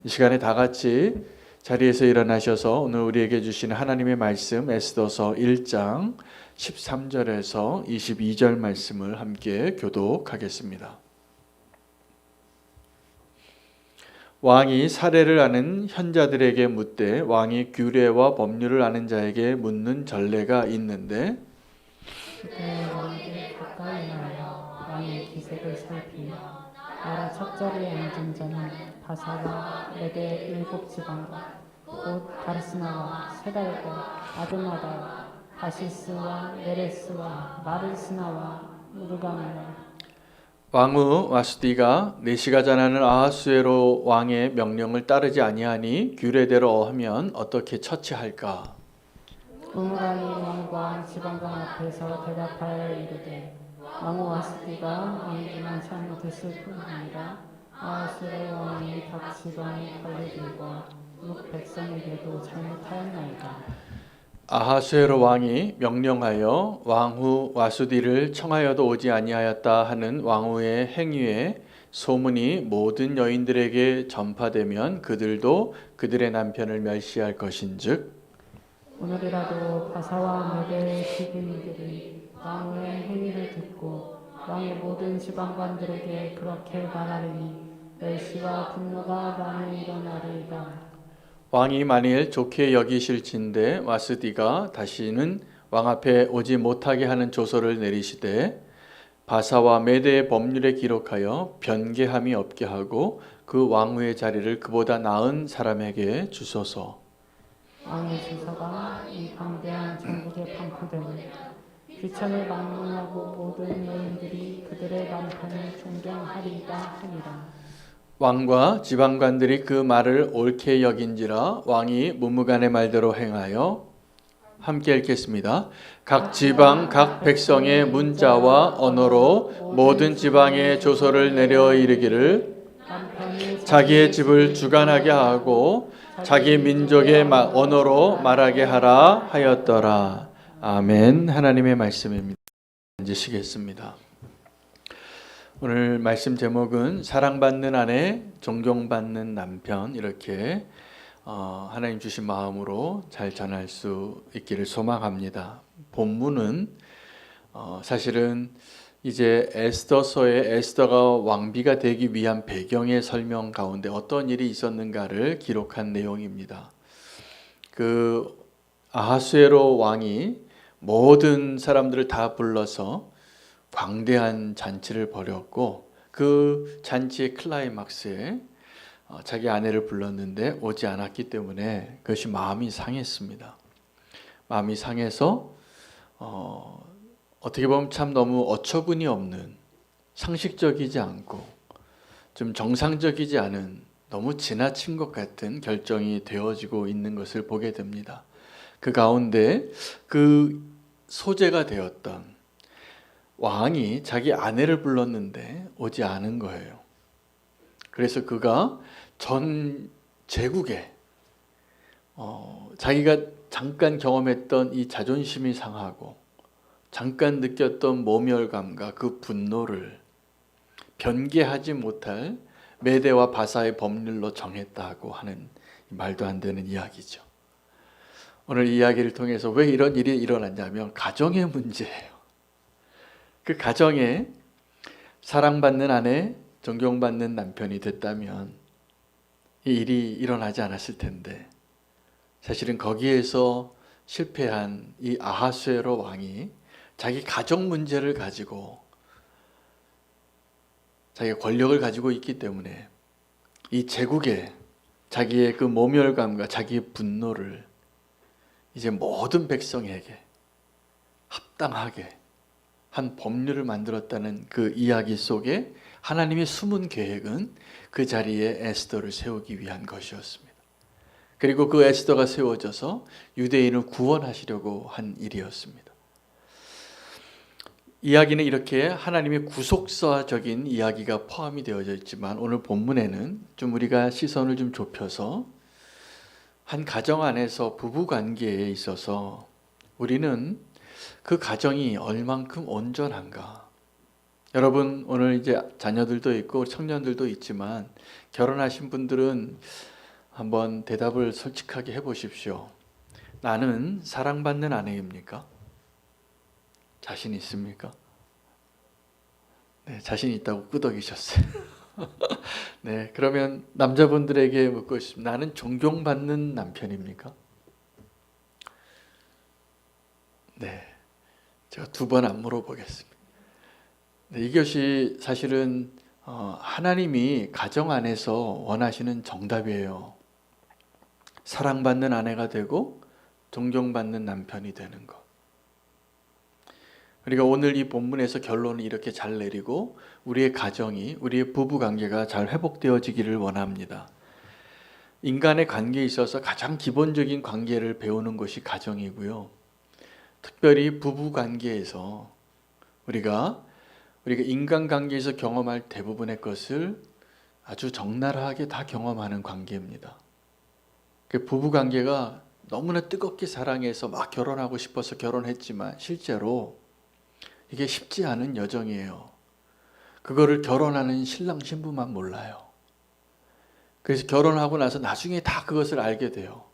이 시간에 다 같이 자리에서 일어나셔서 오늘 우리에게 주시는 하나님의 말씀 에스더서 1장 13절에서 22절 말씀을 함께 교독하겠습니다. 왕이 사례를 아는 현자들에게 묻되 왕이 규례와 법률을 아는 자에게 묻는 전례가 있는데 그때 왕에게 가까이 나여 왕의 기색을 살피며 나라 첫자리에 앉은 자는 바사와 메대 7지방과 곧 다르스나와 세달과 아드마다 바시스와 메레스와 마르스나와 우르가나와 왕후 와스디가 내시가 자나는 아하수에로 왕의 명령을 따르지 아니하니 규례대로 하면 어떻게 처치할까? 무무간이 왕과 지방관 앞에서 대답하여 이르되 왕후 와스디가 왕에게만 잘못했을 뿐 아니라 아하수의 왕이 각 지방의 관리들과 육 백성에게도 잘못하였나이다. 아하수에로 왕이 명령하여 왕후 와수디를 청하여도 오지 아니하였다 하는 왕후의 행위에 소문이 모든 여인들에게 전파되면 그들도 그들의 남편을 멸시할 것인즉 오늘이라도 바사와 메대의 지휘들이 왕의 행위를 듣고 왕의 모든 지방관들에게 그렇게 말하리니 멸시와 분노가 많이 일어나리이다. 왕이 만일 좋게 여기실진대 와스디가 다시는 왕 앞에 오지 못하게 하는 조서를 내리시되 바사와 메대의 법률에 기록하여 변개함이 없게 하고 그 왕후의 자리를 그보다 나은 사람에게 주소서. 왕의 주사가 이 방대한 전국에 방포되니 귀천을 망명하고 모든 여인들이 그들의 남편을 존경하리이다 하니라. 왕과 지방관들이 그 말을 옳게 여긴지라 왕이 문무간의 말대로 행하여 함께 읽겠습니다. 각 지방 각 백성의 문자와 언어로 모든 지방에 조서를 내려 이르기를 자기의 집을 주관하게 하고 자기 민족의 언어로 말하게 하라 하였더라. 아멘. 하나님의 말씀입니다. 앉으시겠습니다. 오늘 말씀 제목은 사랑받는 아내, 존경받는 남편 이렇게 하나님 주신 마음으로 잘 전할 수 있기를 소망합니다. 본문은 사실은 이제 에스더서의 에스더가 왕비가 되기 위한 배경의 설명 가운데 어떤 일이 있었는가를 기록한 내용입니다. 그 아하수에로 왕이 모든 사람들을 다 불러서 광대한 잔치를 벌였고 그 잔치의 클라이막스에 자기 아내를 불렀는데 오지 않았기 때문에 그것이 마음이 상했습니다. 마음이 상해서 어떻게 보면 참 너무 어처구니 없는 상식적이지 않고 좀 정상적이지 않은 너무 지나친 것 같은 결정이 되어지고 있는 것을 보게 됩니다. 그 가운데 그 소재가 되었던 왕이 자기 아내를 불렀는데 오지 않은 거예요. 그래서 그가 전 제국에 자기가 잠깐 경험했던 이 자존심이 상하고 잠깐 느꼈던 모멸감과 그 분노를 변개하지 못할 메대와 바사의 법률로 정했다고 하는 말도 안 되는 이야기죠. 오늘 이 이야기를 통해서 왜 이런 일이 일어났냐면 가정의 문제예요. 그 가정에 사랑받는 아내, 존경받는 남편이 됐다면 이 일이 일어나지 않았을 텐데 사실은 거기에서 실패한 이 아하수에로 왕이 자기 가정 문제를 가지고 자기가 권력을 가지고 있기 때문에 이 제국에 자기의 그 모멸감과 자기의 분노를 이제 모든 백성에게 합당하게 한 법률을 만들었다는 그 이야기 속에 하나님의 숨은 계획은 그 자리에 에스더를 세우기 위한 것이었습니다. 그리고 그 에스더가 세워져서 유대인을 구원하시려고 한 일이었습니다. 이야기는 이렇게 하나님의 구속사적인 이야기가 포함이 되어져 있지만 오늘 본문에는 좀 우리가 시선을 좀 좁혀서 한 가정 안에서 부부 관계에 있어서 우리는 그 가정이 얼만큼 온전한가. 여러분 오늘 이제 자녀들도 있고 청년들도 있지만 결혼하신 분들은 한번 대답을 솔직하게 해보십시오. 나는 사랑받는 아내입니까? 자신 있습니까? 네, 자신 있다고 끄덕이셨어요. 네, 그러면 남자분들에게 묻고 싶습니다. 나는 존경받는 남편입니까? 네, 제가 두 번 안 물어보겠습니다. 네, 이것이 사실은 하나님이 가정 안에서 원하시는 정답이에요. 사랑받는 아내가 되고 존경받는 남편이 되는 것. 우리가 오늘 이 본문에서 결론을 이렇게 잘 내리고 우리의 가정이, 우리의 부부관계가 잘 회복되어지기를 원합니다. 인간의 관계에 있어서 가장 기본적인 관계를 배우는 것이 가정이고요. 특별히 부부관계에서 우리가 인간관계에서 경험할 대부분의 것을 아주 적나라하게 다 경험하는 관계입니다. 그 부부관계가 너무나 뜨겁게 사랑해서 막 결혼하고 싶어서 결혼했지만 실제로 이게 쉽지 않은 여정이에요. 그거를 결혼하는 신랑 신부만 몰라요. 그래서 결혼하고 나서 나중에 다 그것을 알게 돼요.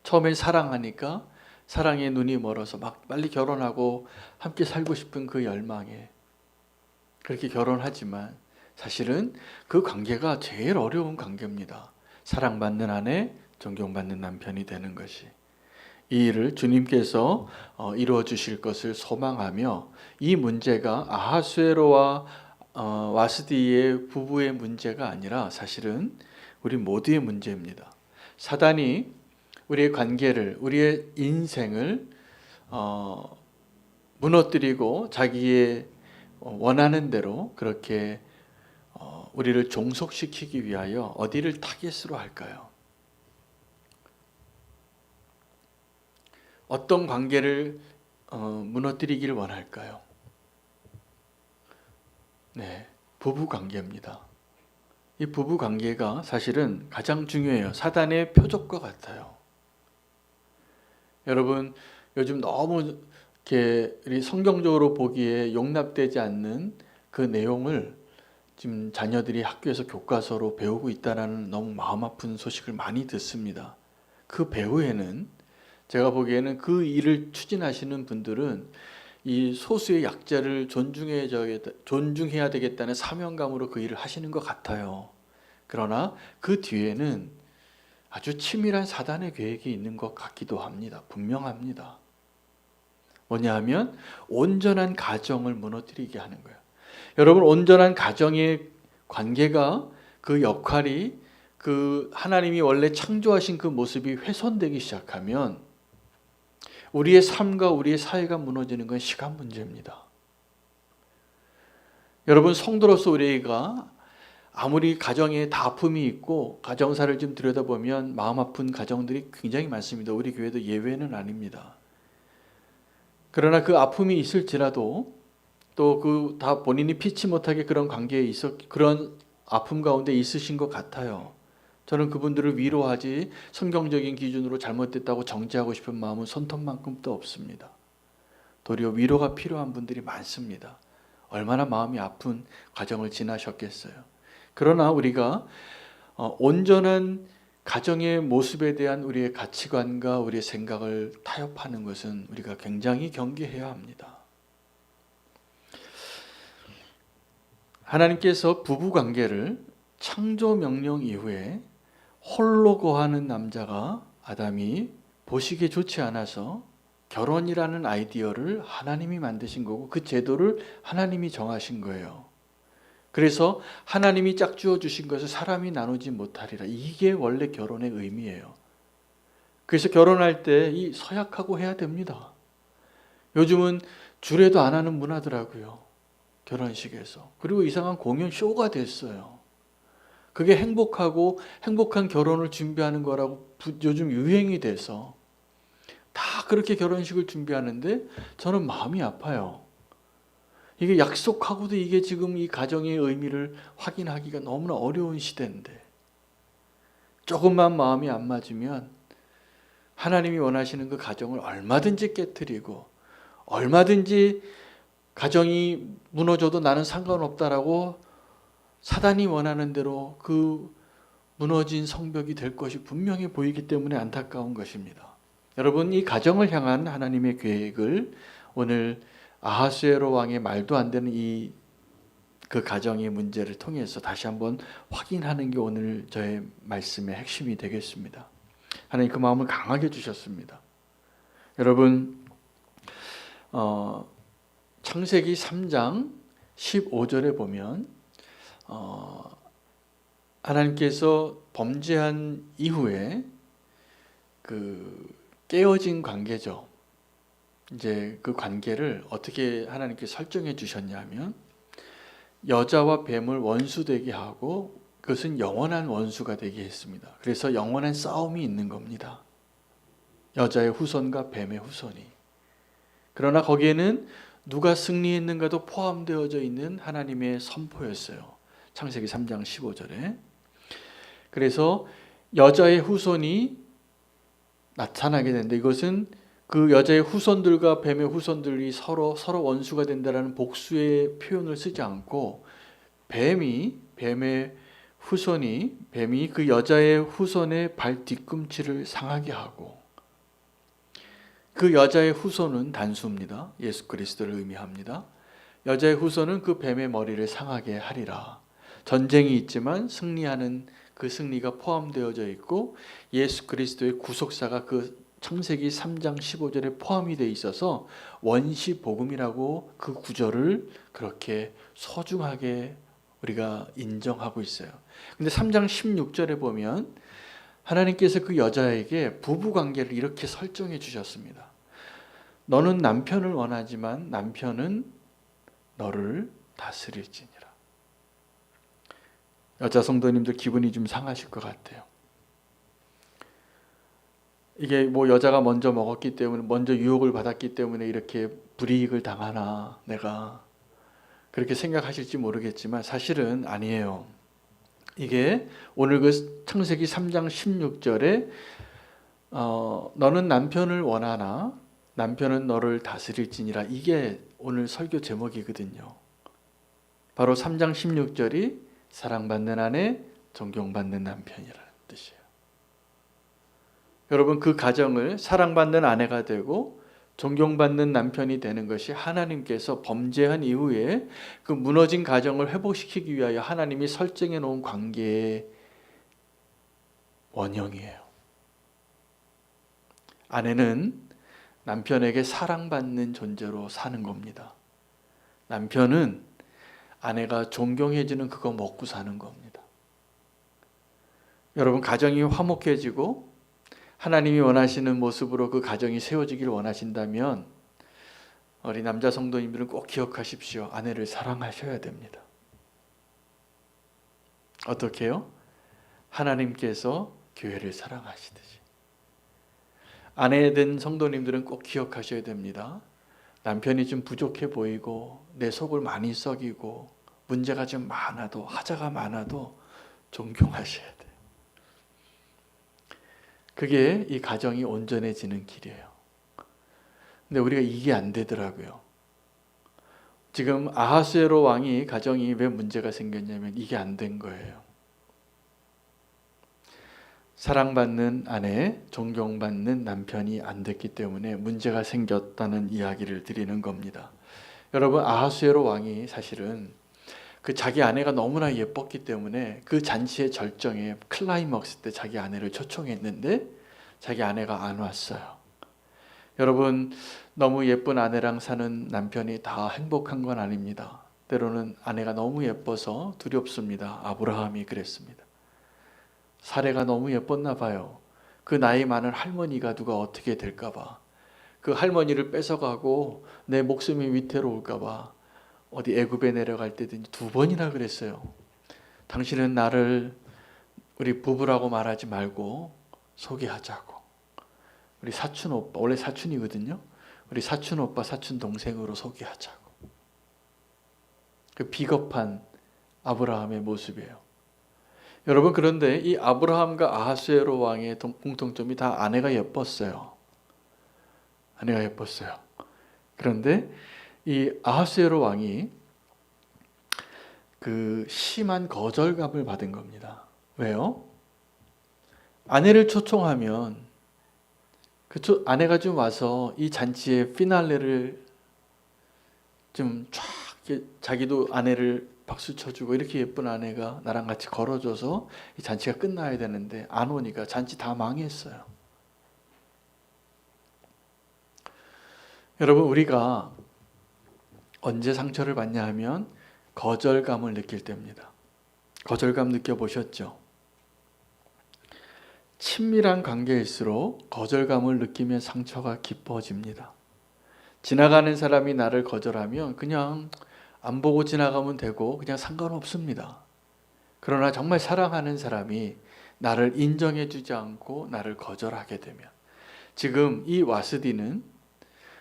처음엔 사랑하니까 사랑에 눈이 멀어서 막 빨리 결혼하고 함께 살고 싶은 그 열망에 그렇게 결혼하지만 사실은 그 관계가 제일 어려운 관계입니다. 사랑받는 아내, 존경받는 남편이 되는 것이. 이 일을 주님께서 이루어 주실 것을 소망하며 이 문제가 아하수에로와 와스디의 부부의 문제가 아니라 사실은 우리 모두의 문제입니다. 사단이 우리의 관계를, 우리의 인생을 무너뜨리고 자기의 원하는 대로 그렇게 우리를 종속시키기 위하여 어디를 타겟으로 할까요? 어떤 관계를 무너뜨리기를 원할까요? 네, 부부 관계입니다. 이 부부 관계가 사실은 가장 중요해요. 사단의 표적과 같아요. 여러분, 요즘 너무 이렇게 성경적으로 보기에 용납되지 않는 그 내용을 지금 자녀들이 학교에서 교과서로 배우고 있다는 너무 마음 아픈 소식을 많이 듣습니다. 그 배후에는 제가 보기에는 그 일을 추진하시는 분들은 이 소수의 약자를 존중해야 되겠다는 사명감으로 그 일을 하시는 것 같아요. 그러나 그 뒤에는 아주 치밀한 사단의 계획이 있는 것 같기도 합니다. 분명합니다. 뭐냐 하면 온전한 가정을 무너뜨리게 하는 거예요. 여러분, 온전한 가정의 관계가 그 역할이 그 하나님이 원래 창조하신 그 모습이 훼손되기 시작하면 우리의 삶과 우리의 사회가 무너지는 건 시간 문제입니다. 여러분, 성도로서 우리가 아무리 가정에 다 아픔이 있고 가정사를 좀 들여다보면 마음 아픈 가정들이 굉장히 많습니다. 우리 교회도 예외는 아닙니다. 그러나 그 아픔이 있을지라도 또 그 다 본인이 피치 못하게 그런 관계에 그런 아픔 가운데 있으신 것 같아요. 저는 그분들을 위로하지 성경적인 기준으로 잘못됐다고 정죄하고 싶은 마음은 손톱만큼도 없습니다. 도리어 위로가 필요한 분들이 많습니다. 얼마나 마음이 아픈 과정을 지나셨겠어요. 그러나 우리가 온전한 가정의 모습에 대한 우리의 가치관과 우리의 생각을 타협하는 것은 우리가 굉장히 경계해야 합니다. 하나님께서 부부관계를 창조 명령 이후에 홀로 거하는 남자가 아담이 보시기에 좋지 않아서 결혼이라는 아이디어를 하나님이 만드신 거고 그 제도를 하나님이 정하신 거예요. 그래서 하나님이 짝지어 주신 것을 사람이 나누지 못하리라. 이게 원래 결혼의 의미예요. 그래서 결혼할 때 이 서약하고 해야 됩니다. 요즘은 주례도 안 하는 문화더라고요. 결혼식에서. 그리고 이상한 공연 쇼가 됐어요. 그게 행복한 결혼을 준비하는 거라고 요즘 유행이 돼서 다 그렇게 결혼식을 준비하는데 저는 마음이 아파요. 이게 약속하고도 이게 지금 이 가정의 의미를 확인하기가 너무나 어려운 시대인데 조금만 마음이 안 맞으면 하나님이 원하시는 그 가정을 얼마든지 깨트리고 얼마든지 가정이 무너져도 나는 상관없다라고 사단이 원하는 대로 그 무너진 성벽이 될 것이 분명히 보이기 때문에 안타까운 것입니다. 여러분, 이 가정을 향한 하나님의 계획을 오늘 아하수에로 왕의 말도 안 되는 그 가정의 문제를 통해서 다시 한번 확인하는 게 오늘 저의 말씀의 핵심이 되겠습니다. 하나님 그 마음을 강하게 주셨습니다. 여러분, 창세기 3장 15절에 보면 하나님께서 범죄한 이후에 그 깨어진 관계죠. 이제 그 관계를 어떻게 하나님께 설정해 주셨냐면 여자와 뱀을 원수되게 하고 그것은 영원한 원수가 되게 했습니다. 그래서 영원한 싸움이 있는 겁니다. 여자의 후손과 뱀의 후손이. 그러나 거기에는 누가 승리했는가도 포함되어져 있는 하나님의 선포였어요. 창세기 3장 15절에. 그래서 여자의 후손이 나타나게 되는데 이것은 그 여자의 후손들과 뱀의 후손들이 서로 원수가 된다라는 복수의 표현을 쓰지 않고 뱀이 그 여자의 후손의 발 뒤꿈치를 상하게 하고 그 여자의 후손은 단수입니다. 예수 그리스도를 의미합니다. 여자의 후손은 그 뱀의 머리를 상하게 하리라. 전쟁이 있지만 승리하는 그 승리가 포함되어져 있고 예수 그리스도의 구속사가 그 창세기 3장 15절에 포함이 되어 있어서 원시복음이라고 그 구절을 그렇게 소중하게 우리가 인정하고 있어요. 근데 3장 16절에 보면 하나님께서 그 여자에게 부부관계를 이렇게 설정해 주셨습니다. 너는 남편을 원하지만 남편은 너를 다스릴지니라. 여자 성도님들 기분이 좀 상하실 것 같아요. 이게 뭐 여자가 먼저 먹었기 때문에 먼저 유혹을 받았기 때문에 이렇게 불이익을 당하나 내가 그렇게 생각하실지 모르겠지만 사실은 아니에요. 이게 오늘 그 창세기 3장 16절에 너는 남편을 원하나 남편은 너를 다스릴지니라 이게 오늘 설교 제목이거든요. 바로 3장 16절이 사랑받는 아내, 존경받는 남편이라는 뜻이에요. 여러분 그 가정을 사랑받는 아내가 되고 존경받는 남편이 되는 것이 하나님께서 범죄한 이후에 그 무너진 가정을 회복시키기 위하여 하나님이 설정해 놓은 관계의 원형이에요. 아내는 남편에게 사랑받는 존재로 사는 겁니다. 남편은 아내가 존경해주는 그거 먹고 사는 겁니다. 여러분 가정이 화목해지고 하나님이 원하시는 모습으로 그 가정이 세워지길 원하신다면 우리 남자 성도님들은 꼭 기억하십시오. 아내를 사랑하셔야 됩니다. 어떻게요? 하나님께서 교회를 사랑하시듯이. 아내 된 성도님들은 꼭 기억하셔야 됩니다. 남편이 좀 부족해 보이고 내 속을 많이 썩이고 문제가 좀 많아도 하자가 많아도 존경하셔야 돼요. 그게 이 가정이 온전해지는 길이에요. 근데 우리가 이게 안 되더라고요. 지금 아하수에로 왕이 가정이 왜 문제가 생겼냐면 이게 안 된 거예요. 사랑받는 아내, 존경받는 남편이 안 됐기 때문에 문제가 생겼다는 이야기를 드리는 겁니다. 여러분 아하수에로 왕이 사실은 그 자기 아내가 너무나 예뻤기 때문에 그 잔치의 절정에 클라이막스 때 자기 아내를 초청했는데 자기 아내가 안 왔어요. 여러분 너무 예쁜 아내랑 사는 남편이 다 행복한 건 아닙니다. 때로는 아내가 너무 예뻐서 두렵습니다. 아브라함이 그랬습니다. 사례가 너무 예뻤나 봐요. 그 나이 많은 할머니가 누가 어떻게 될까 봐. 그 할머니를 뺏어가고 내 목숨이 위태로울까 봐. 어디 애굽에 내려갈 때든지 2번이나 그랬어요. 당신은 나를 우리 부부라고 말하지 말고 소개하자고. 우리 사촌 오빠, 원래 사촌이거든요. 우리 사촌 오빠, 사촌 동생으로 소개하자고. 그 비겁한 아브라함의 모습이에요. 여러분 그런데 이 아브라함과 아하수에로 왕의 공통점이 다 아내가 예뻤어요. 아내가 예뻤어요. 그런데 이 아하수에로 왕이 그 심한 거절감을 받은 겁니다. 왜요? 아내를 초청하면 아내가 좀 와서 이 잔치의 피날레를 좀 쫙 자기도 아내를 박수 쳐주고 이렇게 예쁜 아내가 나랑 같이 걸어줘서 이 잔치가 끝나야 되는데 안 오니까 잔치 다 망했어요. 여러분, 우리가 언제 상처를 받냐 하면 거절감을 느낄 때입니다. 거절감 느껴보셨죠? 친밀한 관계일수록 거절감을 느끼면 상처가 깊어집니다. 지나가는 사람이 나를 거절하면 그냥 안 보고 지나가면 되고 그냥 상관없습니다. 그러나 정말 사랑하는 사람이 나를 인정해 주지 않고 나를 거절하게 되면, 지금 이 와스디는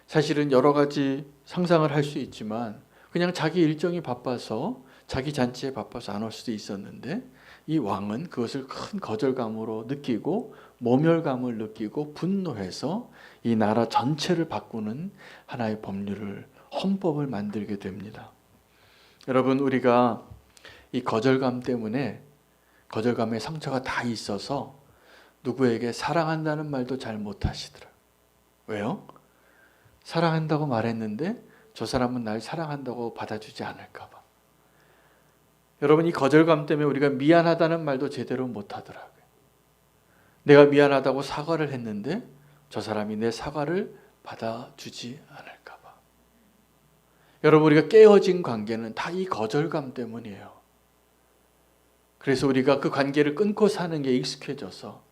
사실은 여러 가지 상상을 할 수 있지만 그냥 자기 일정이 바빠서 자기 잔치에 바빠서 안 올 수도 있었는데, 이 왕은 그것을 큰 거절감으로 느끼고 모멸감을 느끼고 분노해서 이 나라 전체를 바꾸는 하나의 법률을, 헌법을 만들게 됩니다. 여러분, 우리가 이 거절감 때문에 거절감에 상처가 다 있어서 누구에게 사랑한다는 말도 잘 못하시더라고요. 왜요? 사랑한다고 말했는데 저 사람은 날 사랑한다고 받아주지 않을까 봐. 여러분, 이 거절감 때문에 우리가 미안하다는 말도 제대로 못하더라고요. 내가 미안하다고 사과를 했는데 저 사람이 내 사과를 받아주지 않을까 봐. 여러분, 우리가 깨어진 관계는 다 이 거절감 때문이에요. 그래서 우리가 그 관계를 끊고 사는 게 익숙해져서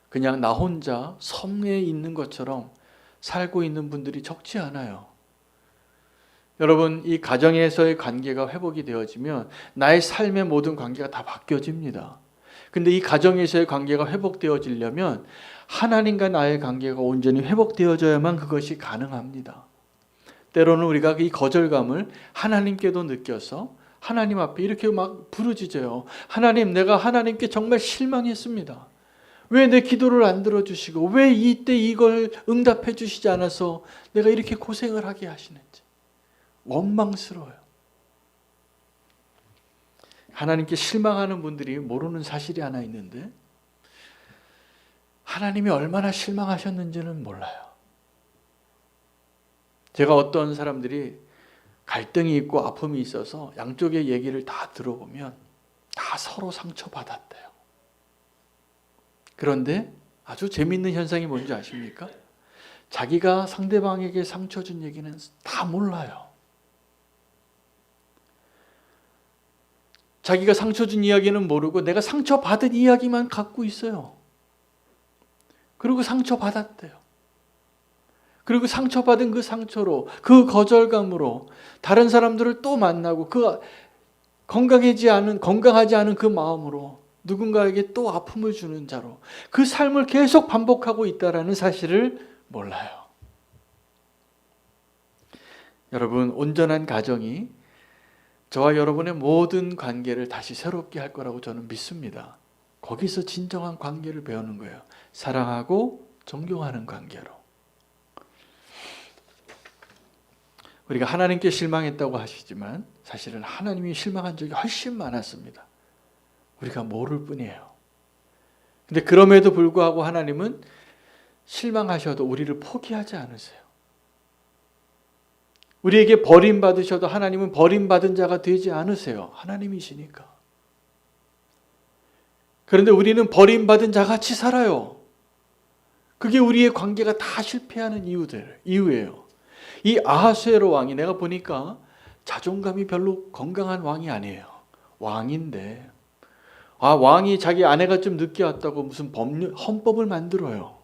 그냥 나 혼자 섬에 있는 것처럼 살고 있는 분들이 적지 않아요. 여러분, 이 가정에서의 관계가 회복이 되어지면 나의 삶의 모든 관계가 다 바뀌어집니다. 근데 이 가정에서의 관계가 회복되어지려면 하나님과 나의 관계가 온전히 회복되어져야만 그것이 가능합니다. 때로는 우리가 이 거절감을 하나님께도 느껴서 하나님 앞에 이렇게 막 부르짖어요. 하나님, 내가 하나님께 정말 실망했습니다. 왜 내 기도를 안 들어주시고 왜 이때 이걸 응답해 주시지 않아서 내가 이렇게 고생을 하게 하시는지 원망스러워요. 하나님께 실망하는 분들이 모르는 사실이 하나 있는데, 하나님이 얼마나 실망하셨는지는 몰라요. 제가 어떤 사람들이 갈등이 있고 아픔이 있어서 양쪽의 얘기를 다 들어보면 다 서로 상처받았대요. 그런데 아주 재미있는 현상이 뭔지 아십니까? 자기가 상대방에게 상처 준 얘기는 다 몰라요. 자기가 상처 준 이야기는 모르고 내가 상처받은 이야기만 갖고 있어요. 그리고 상처받았대요. 그리고 상처받은 그 상처로, 그 거절감으로 다른 사람들을 또 만나고 그 건강하지 않은 그 마음으로 누군가에게 또 아픔을 주는 자로 그 삶을 계속 반복하고 있다는 사실을 몰라요. 여러분, 온전한 가정이 저와 여러분의 모든 관계를 다시 새롭게 할 거라고 저는 믿습니다. 거기서 진정한 관계를 배우는 거예요. 사랑하고 존경하는 관계로. 우리가 하나님께 실망했다고 하시지만 사실은 하나님이 실망한 적이 훨씬 많았습니다. 우리가 모를 뿐이에요. 근데 그럼에도 불구하고 하나님은 실망하셔도 우리를 포기하지 않으세요. 우리에게 버림받으셔도 하나님은 버림받은 자가 되지 않으세요. 하나님이시니까. 그런데 우리는 버림받은 자같이 살아요. 그게 우리의 관계가 다 실패하는 이유예요. 이 아하수에로 왕이, 내가 보니까 자존감이 별로 건강한 왕이 아니에요. 왕인데 왕이 자기 아내가 좀 늦게 왔다고 무슨 헌법을 만들어요.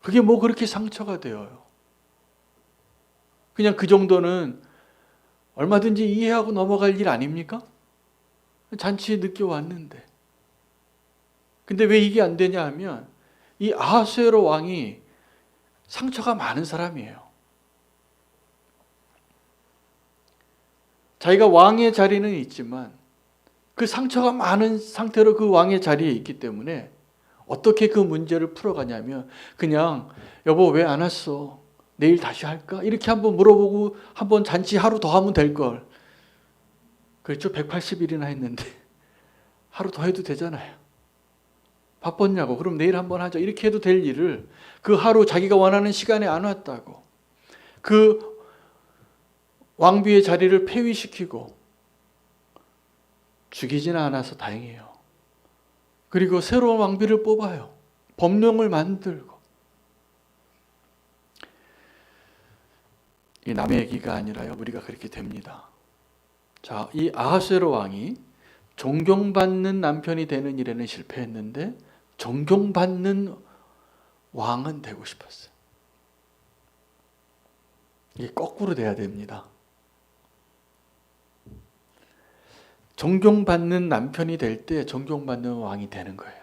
그게 뭐 그렇게 상처가 되어요. 그냥 그 정도는 얼마든지 이해하고 넘어갈 일 아닙니까? 잔치에 늦게 왔는데. 근데 왜 이게 안 되냐 하면 이 아하수에로 왕이 상처가 많은 사람이에요. 자기가 왕의 자리는 있지만 그 상처가 많은 상태로 그 왕의 자리에 있기 때문에 어떻게 그 문제를 풀어가냐면 그냥 여보 왜 안 왔어? 내일 다시 할까? 이렇게 한번 물어보고 한번 잔치 하루 더 하면 될걸. 그렇죠? 180일이나 했는데 하루 더 해도 되잖아요. 바빴냐고. 그럼 내일 한번 하자. 이렇게 해도 될 일을 그 하루 자기가 원하는 시간에 안 왔다고. 그 왕비의 자리를 폐위시키고 죽이지는 않아서 다행이에요. 그리고 새로운 왕비를 뽑아요. 법령을 만들고. 이 남의 얘기가 아니라요. 우리가 그렇게 됩니다. 자, 이 아하수에로 왕이 존경받는 남편이 되는 일에는 실패했는데 존경받는 왕은 되고 싶었어요. 이게 거꾸로 돼야 됩니다. 존경받는 남편이 될 때 존경받는 왕이 되는 거예요.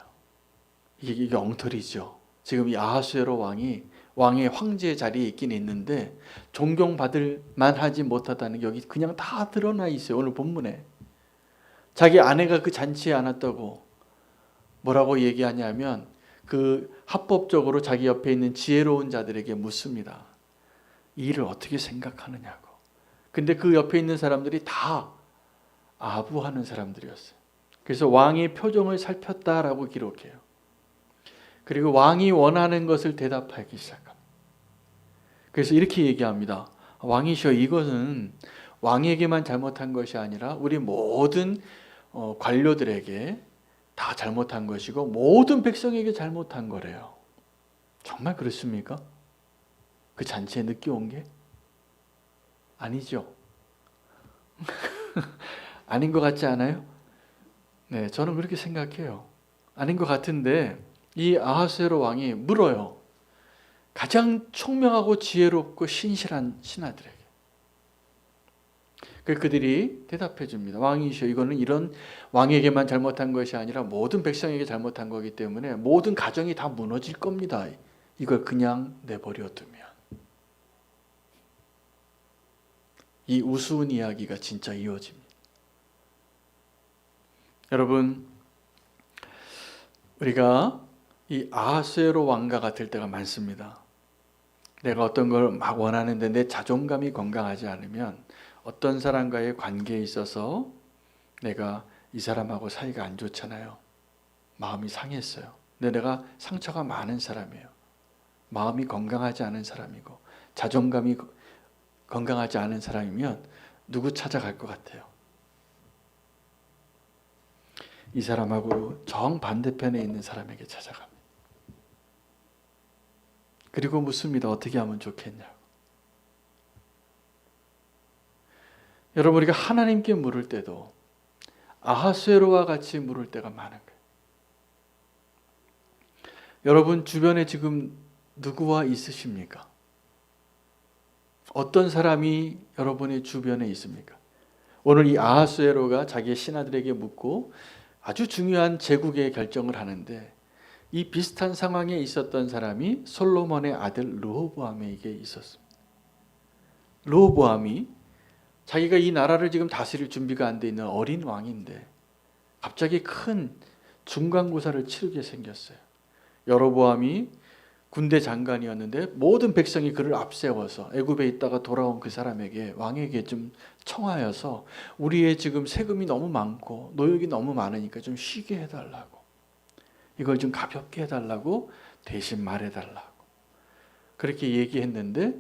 이게 엉터리죠. 지금 이 아하수에로 왕이 왕의 황제의 자리에 있긴 있는데 존경받을 만하지 못하다는 게 여기 그냥 다 드러나 있어요. 오늘 본문에. 자기 아내가 그 잔치에 안 왔다고 뭐라고 얘기하냐면 그 합법적으로 자기 옆에 있는 지혜로운 자들에게 묻습니다. 이 일을 어떻게 생각하느냐고. 근데 그 옆에 있는 사람들이 다 아부하는 사람들이었어요. 그래서 왕의 표정을 살폈다라고 기록해요. 그리고 왕이 원하는 것을 대답하기 시작합니다. 그래서 이렇게 얘기합니다. 왕이시여, 이것은 왕에게만 잘못한 것이 아니라 우리 모든 관료들에게 다 잘못한 것이고 모든 백성에게 잘못한 거래요. 정말 그렇습니까? 그 잔치에 늦게 온 게? 아니죠. 아닌 것 같지 않아요? 네, 저는 그렇게 생각해요. 아닌 것 같은데 이 아하수에로 왕이 물어요. 가장 총명하고 지혜롭고 신실한 신하들에게. 그들이 대답해 줍니다. 왕이시여, 이거는 이런 왕에게만 잘못한 것이 아니라 모든 백성에게 잘못한 거기 때문에 모든 가정이 다 무너질 겁니다. 이걸 그냥 내버려 두면. 이 우스운 이야기가 진짜 이어집니다. 여러분, 우리가 이 아하수에로 왕과 같을 때가 많습니다. 내가 어떤 걸 막 원하는데 내 자존감이 건강하지 않으면 어떤 사람과의 관계에 있어서 내가 이 사람하고 사이가 안 좋잖아요. 마음이 상했어요. 근데 내가 상처가 많은 사람이에요. 마음이 건강하지 않은 사람이고 자존감이 건강하지 않은 사람이면 누구 찾아갈 것 같아요? 이 사람하고 정반대편에 있는 사람에게 찾아갑니다. 그리고 묻습니다. 어떻게 하면 좋겠냐고. 여러분, 우리가 하나님께 물을 때도 아하수에로와 같이 물을 때가 많은 거예요. 여러분 주변에 지금 누구와 있으십니까? 어떤 사람이 여러분의 주변에 있습니까? 오늘 이 아하수에로가 자기의 신하들에게 묻고 아주 중요한 제국의 결정을 하는데 이 비슷한 상황에 있었던 사람이 솔로몬의 아들 르호보암에게 있었습니다. 르호보암이 자기가 이 나라를 지금 다스릴 준비가 안 돼 있는 어린 왕인데 갑자기 큰 중간고사를 치르게 생겼어요. 여로보암이 군대 장관이었는데 모든 백성이 그를 앞세워서 애굽에 있다가 돌아온 그 사람에게 왕에게 좀 청하여서 우리의 지금 세금이 너무 많고 노역이 너무 많으니까 좀 쉬게 해달라고, 이걸 좀 가볍게 해달라고 대신 말해달라고 그렇게 얘기했는데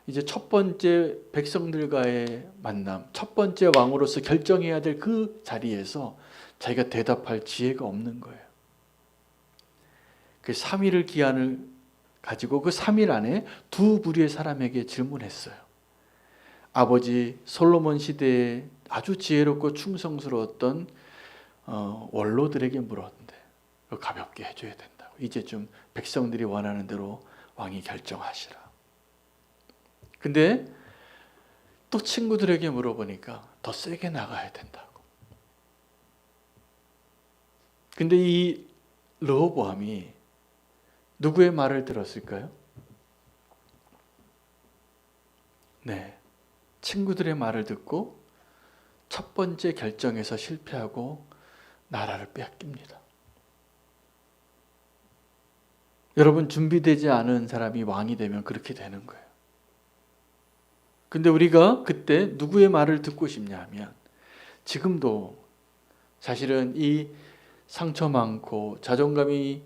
이제 첫 번째 백성들과의 만남, 첫 번째 왕으로서 결정해야 될 그 자리에서 자기가 대답할 지혜가 없는 거예요. 그 3일을 기한을 가지고 그 3일 안에 두 부류의 사람에게 질문했어요. 아버지 솔로몬 시대에 아주 지혜롭고 충성스러웠던 원로들에게 물었는데 가볍게 해줘야 된다고. 이제 좀 백성들이 원하는 대로 왕이 결정하시라. 근데 또 친구들에게 물어보니까 더 세게 나가야 된다고. 근데 이 르호보암이 누구의 말을 들었을까요? 네, 친구들의 말을 듣고 첫 번째 결정에서 실패하고 나라를 빼앗깁니다. 여러분, 준비되지 않은 사람이 왕이 되면 그렇게 되는 거예요. 근데 우리가 그때 누구의 말을 듣고 싶냐 하면 지금도 사실은 이 상처 많고 자존감이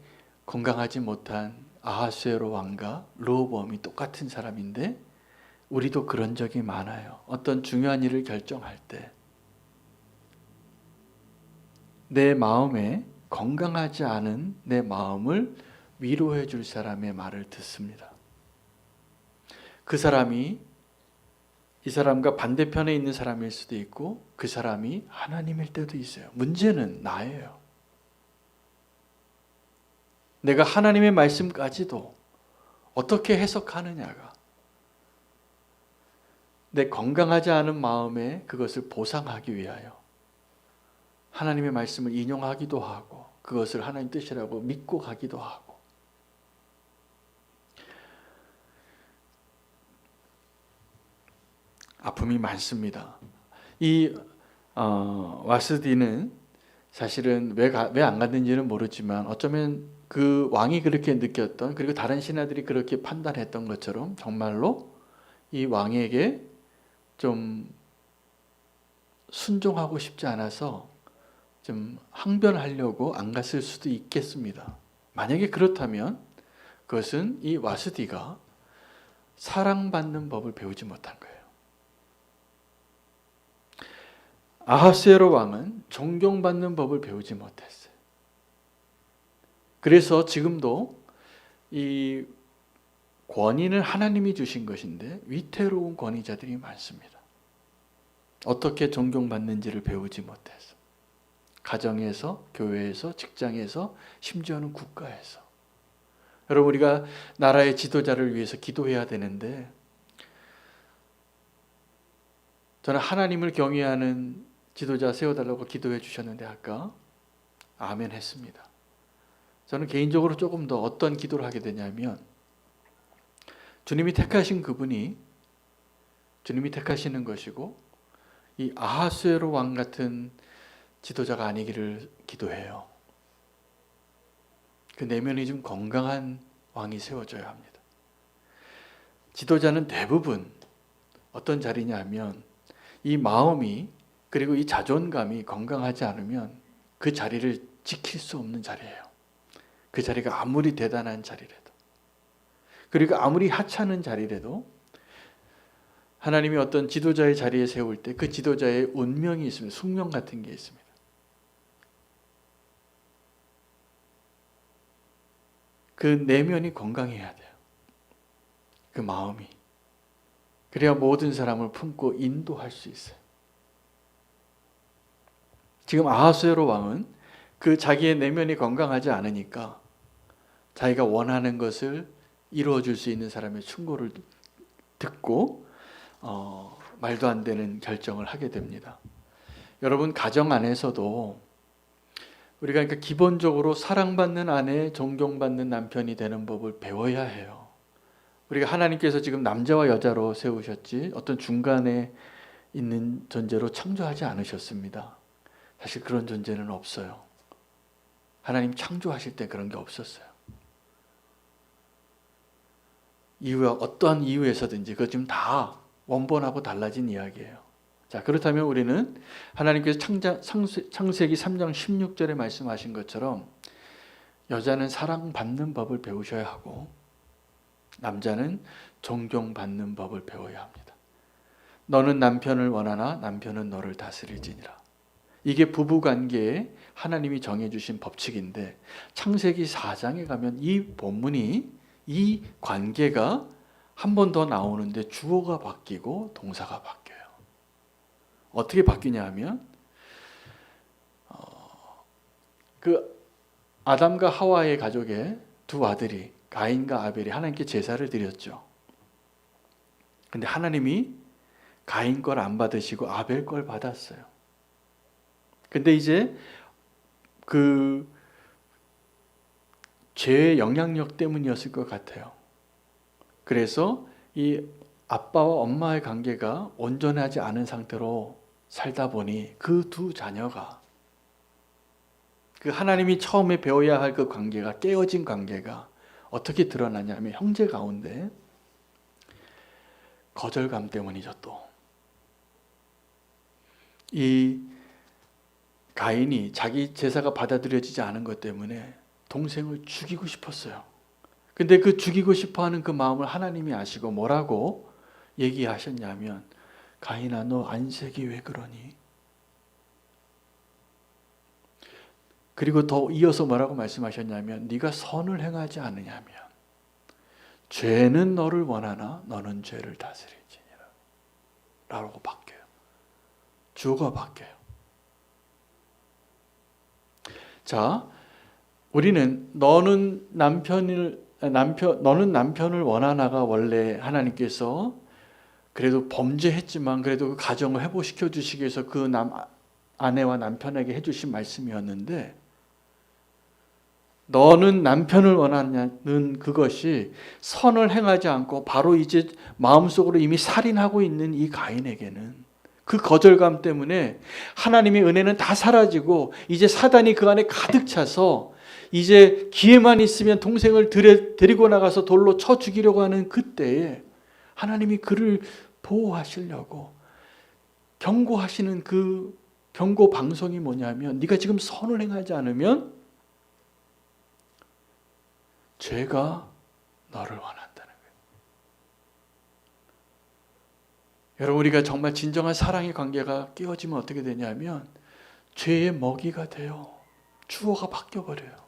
건강하지 못한 아하수에로 왕과 르호보암이 똑같은 사람인데 우리도 그런 적이 많아요. 어떤 중요한 일을 결정할 때 내 마음에 건강하지 않은 내 마음을 위로해 줄 사람의 말을 듣습니다. 그 사람이 이 사람과 반대편에 있는 사람일 수도 있고 그 사람이 하나님일 때도 있어요. 문제는 나예요. 내가 하나님의 말씀까지도 어떻게 해석하느냐가 내 건강하지 않은 마음에 그것을 보상하기 위하여 하나님의 말씀을 인용하기도 하고 그것을 하나님 뜻이라고 믿고 가기도 하고 아픔이 많습니다. 이 와스디는 사실은 왜 안 갔는지는 모르지만 어쩌면 그 왕이 그렇게 느꼈던 그리고 다른 신하들이 그렇게 판단했던 것처럼 정말로 이 왕에게 좀 순종하고 싶지 않아서 좀 항변하려고 안 갔을 수도 있겠습니다. 만약에 그렇다면 그것은 이 와스디가 사랑받는 법을 배우지 못한 거예요. 아하수에로 왕은 존경받는 법을 배우지 못했어요. 그래서 지금도 이 권위는 하나님이 주신 것인데 위태로운 권위자들이 많습니다. 어떻게 존경받는지를 배우지 못해서 가정에서, 교회에서, 직장에서, 심지어는 국가에서. 여러분 우리가 나라의 지도자를 위해서 기도해야 되는데 저는 하나님을 경외하는 지도자 세워달라고 기도해 주셨는데 아까 아멘 했습니다. 저는 개인적으로 조금 더 어떤 기도를 하게 되냐면 주님이 택하신 그분이 주님이 택하시는 것이고 이 아하수에로 왕 같은 지도자가 아니기를 기도해요. 그 내면이 좀 건강한 왕이 세워져야 합니다. 지도자는 대부분 어떤 자리냐면 이 마음이 그리고 이 자존감이 건강하지 않으면 그 자리를 지킬 수 없는 자리예요. 그 자리가 아무리 대단한 자리라도 그리고 아무리 하찮은 자리라도 하나님이 어떤 지도자의 자리에 세울 때 그 지도자의 운명이 있습니다. 숙명 같은 게 있습니다. 그 내면이 건강해야 돼요. 그 마음이. 그래야 모든 사람을 품고 인도할 수 있어요. 지금 아하수에로 왕은 그 자기의 내면이 건강하지 않으니까 자기가 원하는 것을 이루어 줄 수 있는 사람의 충고를 듣고 말도 안 되는 결정을 하게 됩니다. 여러분 가정 안에서도 우리가 그러니까 기본적으로 사랑받는 아내, 존경받는 남편이 되는 법을 배워야 해요. 우리가 하나님께서 지금 남자와 여자로 세우셨지 어떤 중간에 있는 존재로 창조하지 않으셨습니다. 사실 그런 존재는 없어요. 하나님 창조하실 때 그런 게 없었어요. 이유가 어떠한 이유에서든지 그것 좀 다 원본하고 달라진 이야기예요. 자, 그렇다면 우리는 하나님께서 창세기 3장 16절에 말씀하신 것처럼 여자는 사랑받는 법을 배우셔야 하고 남자는 존경받는 법을 배워야 합니다. 너는 남편을 원하나 남편은 너를 다스릴지니라. 이게 부부관계에 하나님이 정해주신 법칙인데 창세기 4장에 가면 이 본문이 이 관계가 한 번 더 나오는데 주어가 바뀌고 동사가 바뀌어요. 어떻게 바뀌냐 하면 그 아담과 하와의 가족의 두 아들이 가인과 아벨이 하나님께 제사를 드렸죠. 근데 하나님이 가인 걸 안 받으시고 아벨 걸 받았어요. 근데 이제 그 죄의 영향력 때문이었을 것 같아요. 그래서 이 아빠와 엄마의 관계가 온전하지 않은 상태로 살다 보니 그 두 자녀가 그 하나님이 처음에 배워야 할 그 관계가 깨어진 관계가 어떻게 드러나냐면 형제 가운데 거절감 때문이죠. 또 이 가인이 자기 제사가 받아들여지지 않은 것 때문에 동생을 죽이고 싶었어요. 근데 그 죽이고 싶어하는 그 마음을 하나님이 아시고 뭐라고 얘기하셨냐면, 가인아, 너 안색이 왜 그러니? 그리고 더 이어서 뭐라고 말씀하셨냐면, 네가 선을 행하지 않으냐면 죄는 너를 원하나 너는 죄를 다스릴지니라 라고 바뀌어요. 주어가 바뀌어요. 자, 우리는 너는 남편을 원하나가 원래 하나님께서 그래도 범죄했지만 그래도 그 가정을 회복시켜 주시기 위해서 그 아내와 남편에게 해주신 말씀이었는데, 너는 남편을 원하냐는 그것이 선을 행하지 않고 바로 이제 마음속으로 이미 살인하고 있는 이 가인에게는 그 거절감 때문에 하나님의 은혜는 다 사라지고 이제 사단이 그 안에 가득 차서 이제 기회만 있으면 동생을 데리고 나가서 돌로 쳐 죽이려고 하는 그때에 하나님이 그를 보호하시려고 경고하시는 그 경고 방송이 뭐냐면, 네가 지금 선을 행하지 않으면 죄가 너를 원한다는 거예요. 여러분, 우리가 정말 진정한 사랑의 관계가 깨어지면 어떻게 되냐면 죄의 먹이가 돼요. 주어가 바뀌어버려요.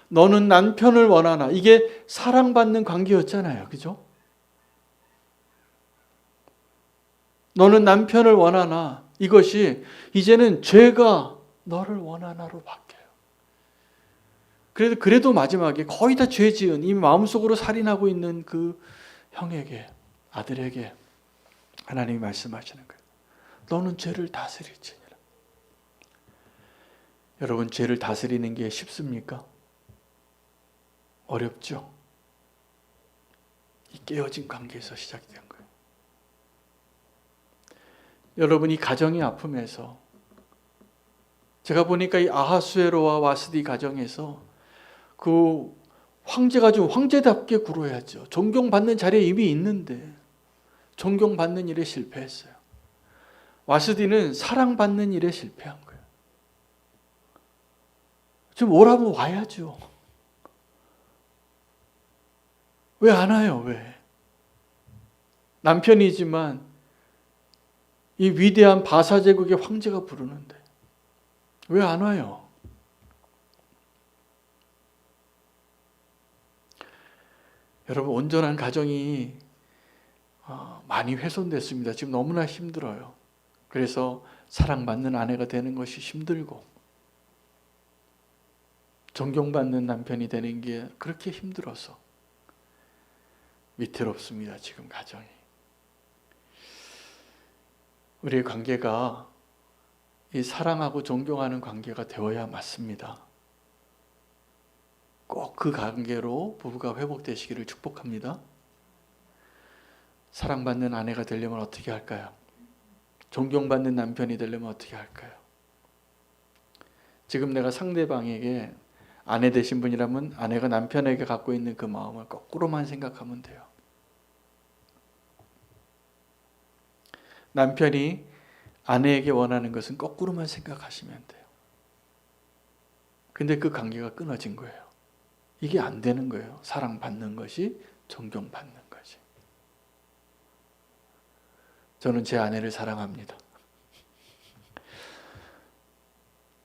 너는 남편을 원하나, 이게 사랑받는 관계였잖아요. 그죠? 너는 남편을 원하나, 이것이 이제는 죄가 너를 원하나로 바뀌어요. 그래도 마지막에 거의 다 죄 지은 이 마음속으로 살인하고 있는 그 형에게, 아들에게 하나님이 말씀하시는 거예요. 너는 죄를 다스릴지니라. 여러분, 죄를 다스리는 게 쉽습니까? 어렵죠? 이 깨어진 관계에서 시작된 거예요. 여러분, 이 가정의 아픔에서 제가 보니까 이 아하수에로와 와스디 가정에서 그 황제가 좀 황제답게 굴어야죠. 존경받는 자리에 이미 있는데 존경받는 일에 실패했어요. 와스디는 사랑받는 일에 실패한 거예요. 좀 오라면 와야죠. 왜 안 와요? 왜? 남편이지만 이 위대한 바사 제국의 황제가 부르는데 왜 안 와요? 여러분, 온전한 가정이 많이 훼손됐습니다. 지금 너무나 힘들어요. 그래서 사랑받는 아내가 되는 것이 힘들고 존경받는 남편이 되는 게 그렇게 힘들어서 위태롭습니다. 지금 가정이. 우리의 관계가 이 사랑하고 존경하는 관계가 되어야 맞습니다. 꼭 그 관계로 부부가 회복되시기를 축복합니다. 사랑받는 아내가 되려면 어떻게 할까요? 존경받는 남편이 되려면 어떻게 할까요? 지금 내가 상대방에게 아내 되신 분이라면 아내가 남편에게 갖고 있는 그 마음을 거꾸로만 생각하면 돼요. 남편이 아내에게 원하는 것은 거꾸로만 생각하시면 돼요. 근데 그 관계가 끊어진 거예요. 이게 안 되는 거예요. 사랑받는 것이, 존경받는 것이. 저는 제 아내를 사랑합니다.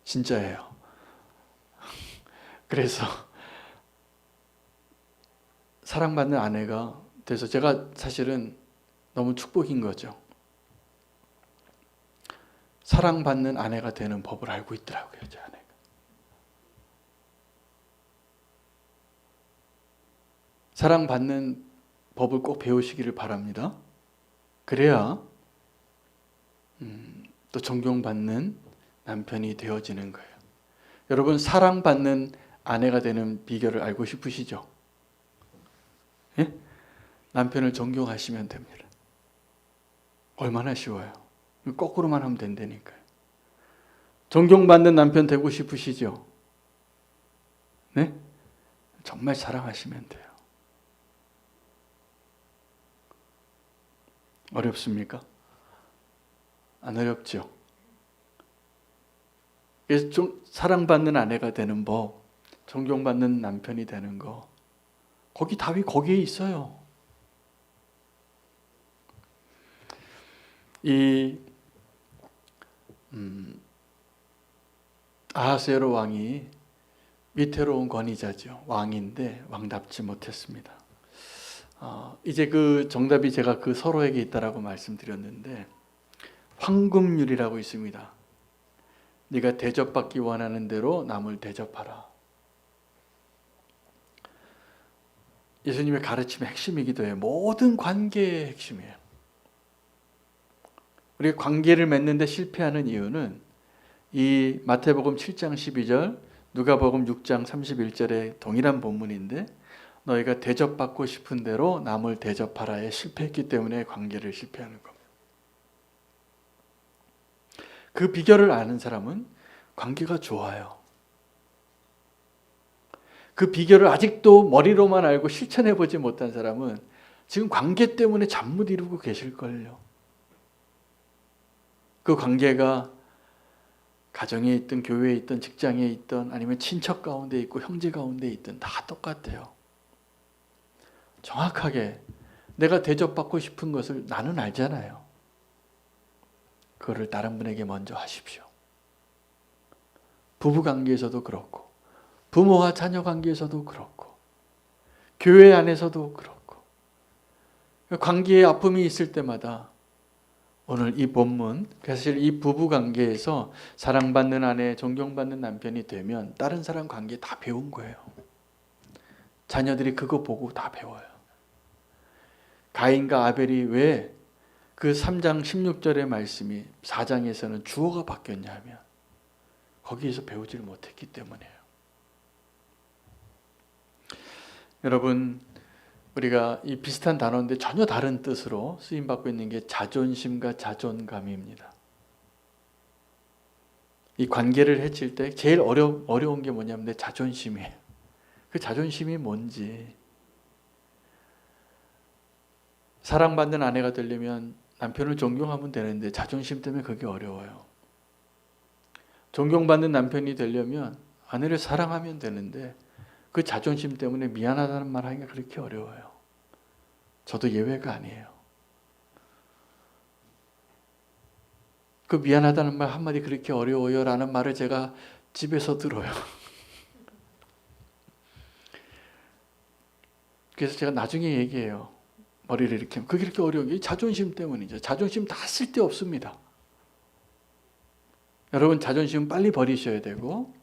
진짜예요. 그래서 사랑받는 아내가 돼서 제가 사실은 너무 축복인 거죠. 사랑받는 아내가 되는 법을 알고 있더라고요, 제 아내가. 사랑받는 법을 꼭 배우시기를 바랍니다. 그래야 또 존경받는 남편이 되어지는 거예요. 여러분, 사랑받는 아내가 되는 비결을 알고 싶으시죠? 예? 남편을 존경하시면 됩니다. 얼마나 쉬워요. 거꾸로만 하면 된다니까요. 존경받는 남편 되고 싶으시죠? 네? 정말 사랑하시면 돼요. 어렵습니까? 안 어렵죠? 그래서 사랑받는 아내가 되는 법, 존경받는 남편이 되는 거, 거기 답이 거기에 있어요. 이 아하스에로 왕이 위태로운 권위자죠. 왕인데 왕답지 못했습니다. 이제 그 정답이 제가 그 서로에게 있다라고 말씀드렸는데, 황금률이라고 있습니다. 네가 대접받기 원하는 대로 남을 대접하라. 예수님의 가르침의 핵심이기도 해요. 모든 관계의 핵심이에요. 우리가 관계를 맺는데 실패하는 이유는 이 마태복음 7장 12절, 누가복음 6장 31절의 동일한 본문인데, 너희가 대접받고 싶은 대로 남을 대접하라에 실패했기 때문에 관계를 실패하는 겁니다. 그 비결을 아는 사람은 관계가 좋아요. 그 비결을 아직도 머리로만 알고 실천해보지 못한 사람은 지금 관계 때문에 잠 못 이루고 계실걸요. 그 관계가 가정에 있든 교회에 있든 직장에 있든 아니면 친척 가운데 있고 형제 가운데 있든 다 똑같아요. 정확하게 내가 대접받고 싶은 것을 나는 알잖아요. 그거를 다른 분에게 먼저 하십시오. 부부관계에서도 그렇고, 부모와 자녀 관계에서도 그렇고, 교회 안에서도 그렇고, 관계에 아픔이 있을 때마다 오늘 이 본문, 사실 이 부부관계에서 사랑받는 아내, 존경받는 남편이 되면 다른 사람 관계 다 배운 거예요. 자녀들이 그거 보고 다 배워요. 가인과 아벨이 왜 그 3장 16절의 말씀이 4장에서는 주어가 바뀌었냐 하면 거기에서 배우지를 못했기 때문이에요. 여러분, 우리가 이 비슷한 단어인데 전혀 다른 뜻으로 쓰임받고 있는 게 자존심과 자존감입니다. 이 관계를 해칠 때 제일 어려운 게 뭐냐면 내 자존심이에요. 그 자존심이 뭔지. 사랑받는 아내가 되려면 남편을 존경하면 되는데 자존심 때문에 그게 어려워요. 존경받는 남편이 되려면 아내를 사랑하면 되는데 그 자존심 때문에 미안하다는 말 하기가 그렇게 어려워요. 저도 예외가 아니에요. 그 미안하다는 말 한마디 그렇게 어려워요 라는 말을 제가 집에서 들어요. 그래서 제가 나중에 얘기해요. 머리를 이렇게 하면 그게 그렇게 어려운 게 자존심 때문이죠. 자존심 다 쓸데없습니다. 여러분, 자존심 빨리 버리셔야 되고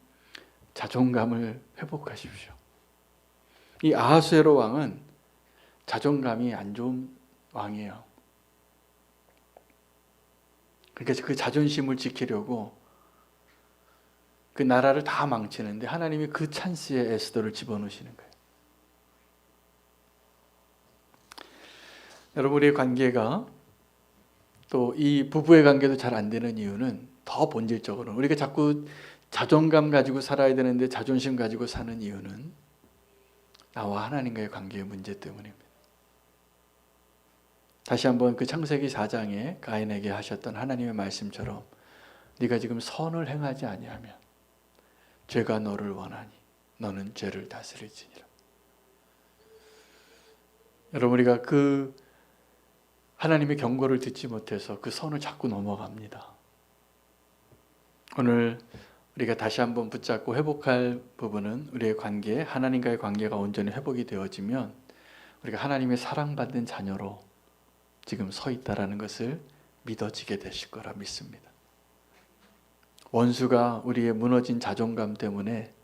자존감을 회복하십시오. 이 아하수에로 왕은 자존감이 안 좋은 왕이에요. 그러니까 그 자존심을 지키려고 그 나라를 다 망치는데 하나님이 그 찬스에 에스더를 집어넣으시는 거예요. 여러분, 우리의 관계가 또 이 부부의 관계도 잘 안 되는 이유는 더 본질적으로 우리가 자꾸 자존감 가지고 살아야 되는데 자존심 가지고 사는 이유는 나와 하나님과의 관계의 문제 때문입니다. 다시 한번 그 창세기 4장에 가인에게 하셨던 하나님의 말씀처럼 네가 지금 선을 행하지 아니하면 죄가 너를 원하니 너는 죄를 다스릴지니라. 여러분, 우리가 그 하나님의 경고를 듣지 못해서 그 선을 자꾸 넘어갑니다. 오늘 우리가 다시 한번 붙잡고 회복할 부분은 우리의 관계, 하나님과의 관계가 온전히 회복이 되어지면 우리가 하나님의 사랑받는 자녀로 지금 서 있다라는 것을 믿어지게 되실 거라 믿습니다. 원수가 우리의 무너진 자존감 때문에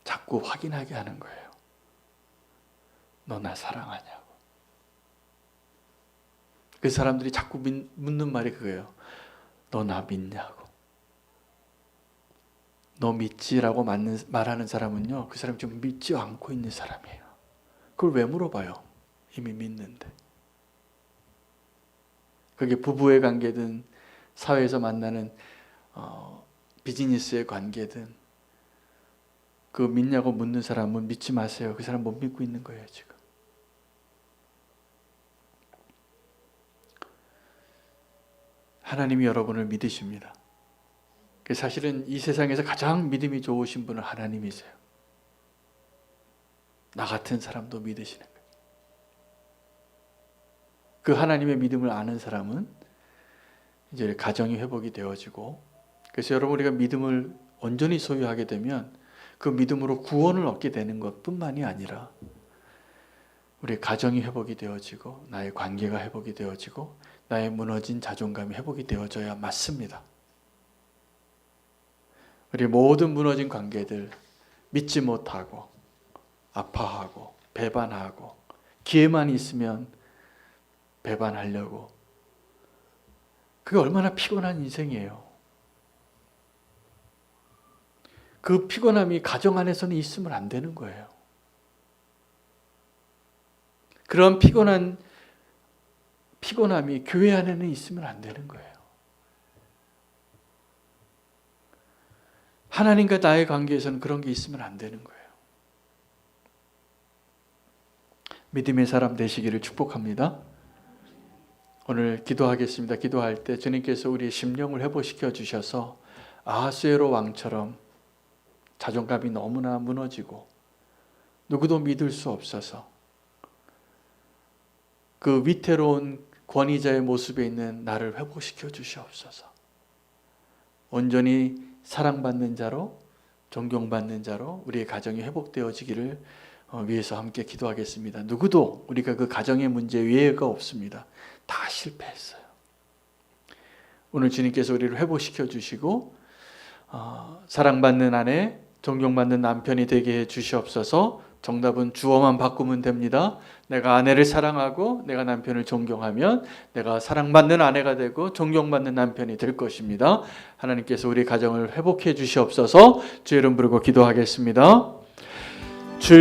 자꾸 확인하게 하는 거예요. 너 나 사랑하냐고. 그 사람들이 자꾸 묻는 말이 그거예요. 너 나 믿냐고. 너 믿지라고 말하는 사람은요, 그 사람이 좀 믿지 않고 있는 사람이에요. 그걸 왜 물어봐요? 이미 믿는데. 그게 부부의 관계든 사회에서 만나는 비즈니스의 관계든 그 믿냐고 묻는 사람은 믿지 마세요. 그 사람 못 믿고 있는 거예요, 지금. 하나님이 여러분을 믿으십니다. 사실은 이 세상에서 가장 믿음이 좋으신 분은 하나님이세요. 나 같은 사람도 믿으시는 거예요. 그 하나님의 믿음을 아는 사람은 이제 가정이 회복이 되어지고, 그래서 여러분 우리가 믿음을 온전히 소유하게 되면 그 믿음으로 구원을 얻게 되는 것뿐만이 아니라 우리 가정이 회복이 되어지고 나의 관계가 회복이 되어지고 나의 무너진 자존감이 회복이 되어져야 맞습니다. 우리 모든 무너진 관계들 믿지 못하고 아파하고 배반하고 기회만 있으면 배반하려고, 그게 얼마나 피곤한 인생이에요. 그 피곤함이 가정 안에서는 있으면 안 되는 거예요. 그런 피곤함이 교회 안에는 있으면 안 되는 거예요. 하나님과 나의 관계에서는 그런 게 있으면 안 되는 거예요. 믿음의 사람 되시기를 축복합니다. 오늘 기도하겠습니다. 기도할 때 주님께서 우리의 심령을 회복시켜 주셔서 아하수에로 왕처럼 자존감이 너무나 무너지고 누구도 믿을 수 없어서 그 위태로운 권위자의 모습에 있는 나를 회복시켜 주시옵소서. 온전히 사랑받는 자로, 존경받는 자로 우리의 가정이 회복되어지기를 위해서 함께 기도하겠습니다. 누구도 우리가 그 가정의 문제 외에가 없습니다. 다 실패했어요. 오늘 주님께서 우리를 회복시켜 주시고 사랑받는 아내, 존경받는 남편이 되게 해 주시옵소서. 정답은 주어만 바꾸면 됩니다. 내가 아내를 사랑하고 내가 남편을 존경하면 내가 사랑받는 아내가 되고 존경받는 남편이 될 것입니다. 하나님께서 우리 가정을 회복해 주시옵소서. 주의 이름 부르고 기도하겠습니다. 주